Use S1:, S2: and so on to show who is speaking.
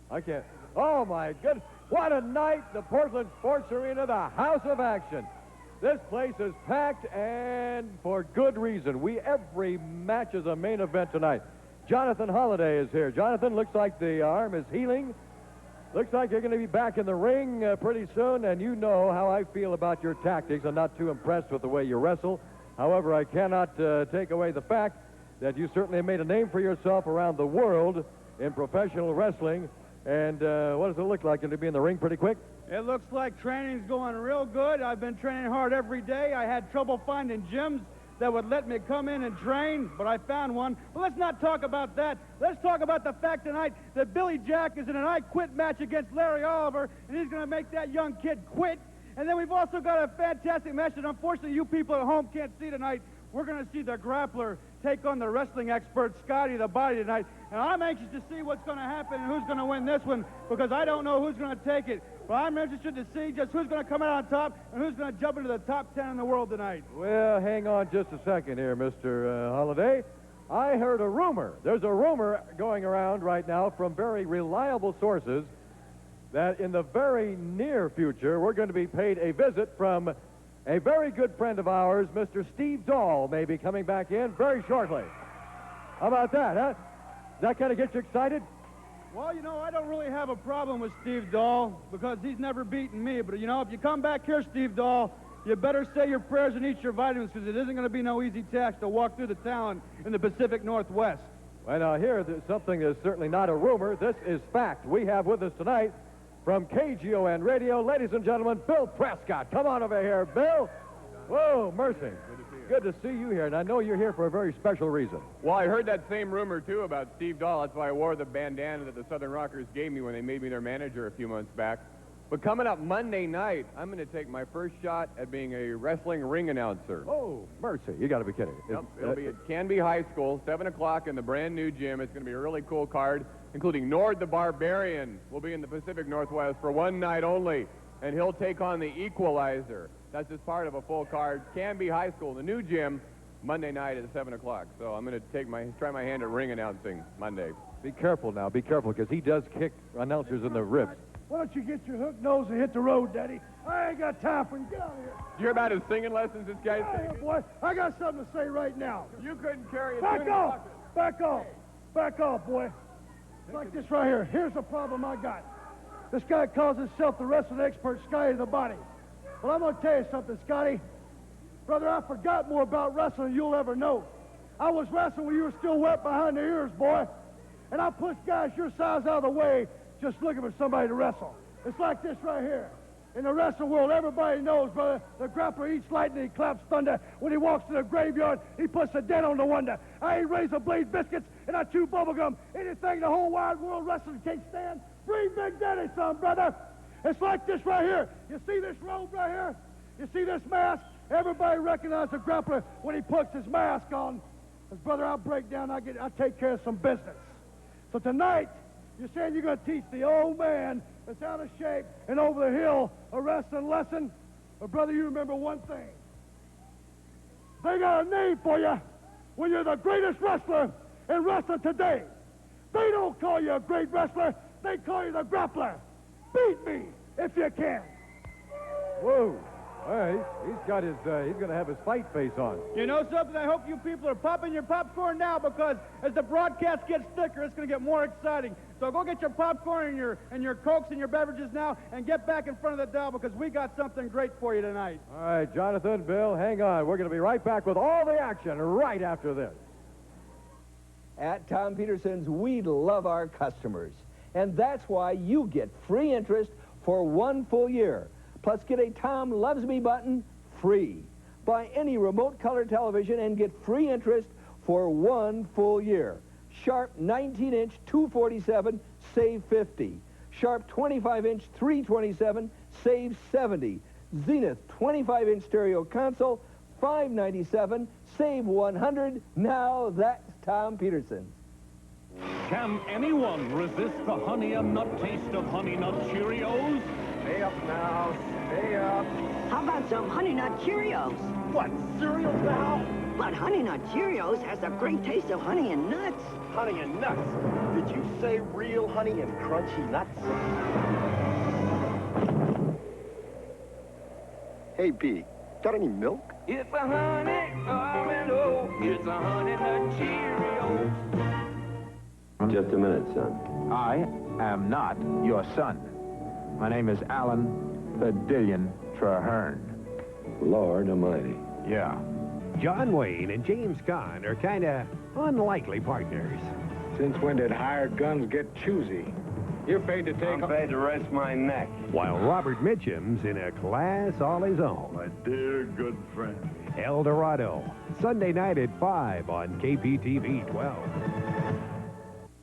S1: I can't. Oh, my goodness. What a night. The Portland Sports Arena, the house of action. This place is packed, and for good reason. Every match is a main event tonight. Jonathan Holliday is here. Jonathan, looks like the arm is healing. Looks like you're going to be back in the ring pretty soon, and you know how I feel about your tactics. I'm not too impressed with the way you wrestle. However, I cannot take away the fact that you certainly made a name for yourself around the world in professional wrestling. And what does it look like? Going to be in the ring pretty quick?
S2: It looks like training's going real good. I've been training hard every day. I had trouble finding gyms that would let me come in and train, but I found one. But let's not talk about that. Let's talk about the fact tonight that Billy Jack is in an I Quit match against Larry Oliver, and he's going to make that young kid quit. And then we've also got a fantastic match that unfortunately you people at home can't see tonight. We're going to see the grappler take on the wrestling expert, Scotty the Body, tonight. And I'm anxious to see what's going to happen and who's going to win this one, because I don't know who's going to take it. But I'm interested to see just who's going to come out on top and who's going to jump into the top 10 in the world tonight.
S1: Well, hang on just a second here, Mr. Holliday. I heard a rumor. There's a rumor going around right now from very reliable sources that in the very near future, we're going to be paid a visit from a very good friend of ours, Mr. Steve Dahl, may be coming back in very shortly. How about that, huh? Does that kind of get you excited?
S2: Well, you know, I don't really have a problem with Steve Dahl because he's never beaten me. But, you know, if you come back here, Steve Dahl, you better say your prayers and eat your vitamins, because it isn't going to be no easy task to walk through the town in the Pacific Northwest.
S1: Well, now here, there's something that's certainly not a rumor. This is fact. We have with us tonight from KGON Radio, ladies and gentlemen, Bill Prescott. Come on over here, Bill. Whoa, mercy. Good to see you here, and I know you're here for a very special reason.
S3: Well, I heard that same rumor, too, about Steve Dahl. That's why I wore the bandana that the Southern Rockers gave me when they made me their manager a few months back. But coming up Monday night, I'm going to take my first shot at being a wrestling ring announcer.
S1: Oh, mercy. You got to be kidding.
S3: Yep, it'll be at Canby High School, 7 o'clock in the brand new gym. It's going to be a really cool card, including Nord the Barbarian will be in the Pacific Northwest for one night only, and he'll take on the Equalizer. That's just part of a full card. Canby High School, the new gym, Monday night at 7 o'clock. So I'm going to try my hand at ring announcing Monday.
S1: Be careful now. Be careful, because he does kick announcers in the ribs.
S4: Why don't you get your hook nose and hit the road, Daddy? I ain't got time for you. Get out of here.
S3: Did you hear about his singing lessons this guy's
S4: Hey,
S3: taking?
S4: boy, I got something to say right now.
S3: You couldn't carry a
S4: Back
S3: tune in
S4: off.
S3: pocket.
S4: Back off. Back off, boy. It's like this right here. Here's the problem I got. This guy calls himself the wrestling expert, Scotty the Body. Well, I'm going to tell you something, Scotty. Brother, I forgot more about wrestling than you'll ever know. I was wrestling when you were still wet behind the ears, boy. And I pushed guys your size out of the way just looking for somebody to wrestle. It's like this right here. In the wrestling world, everybody knows, brother, the grappler eats lightning, he claps thunder. When he walks to the graveyard, he puts a dent on the wonder. I eat razor blade biscuits, and I chew bubblegum. Anything the whole wide world wrestling can't stand, bring Big Daddy some, brother. It's like this right here. You see this robe right here? You see this mask? Everybody recognizes the grappler when he puts his mask on. Because, brother, I'll break down, I take care of some business. So tonight, you're saying you're going to teach the old man that's out of shape and over the hill a wrestling lesson? But, brother, you remember one thing. They got a name for you when you're the greatest wrestler in wrestling today. They don't call you a great wrestler. They call you the grappler. Beat me if you can.
S1: Whoa. All right, he's got his, he's going to have his fight face on.
S2: You know something? I hope you people are popping your popcorn now, because as the broadcast gets thicker, it's going to get more exciting. So go get your popcorn and your Cokes and your beverages now, and get back in front of the dial, because we got something great for you tonight.
S1: All right, Jonathan, Bill, hang on. We're going to be right back with all the action right after this.
S5: At Tom Peterson's, we love our customers. And that's why you get free interest for 1 full year. Plus, get a Tom Loves Me button free. Buy any remote color television and get free interest for 1 full year. Sharp 19-inch 247, save 50. Sharp 25-inch 327, save 70. Zenith 25-inch stereo console, $597, save 100. Now that's Tom Peterson.
S6: Can anyone resist the honey and nut taste of Honey Nut Cheerios?
S3: Stay up now. Stay up.
S7: How about some Honey Nut Cheerios?
S3: What, cereal now?
S7: But Honey Nut Cheerios has a great taste of honey and nuts.
S8: Honey and nuts? Did you say real honey and crunchy nuts? Hey, B, got any milk?
S9: It's a honey, it's a Honey Nut Cheerios.
S10: Just a minute, son.
S11: I am not your son. My name is Alan Fidillion Traherne.
S10: Lord Almighty.
S11: Yeah.
S12: John Wayne and James Caan are kind of unlikely partners.
S13: Since when did hired guns get choosy? You're paid to take...
S10: I'm paid to rest my neck.
S12: While Robert Mitchum's in a class all his own.
S10: My dear good friend.
S12: El Dorado, Sunday night at 5 on KPTV 12.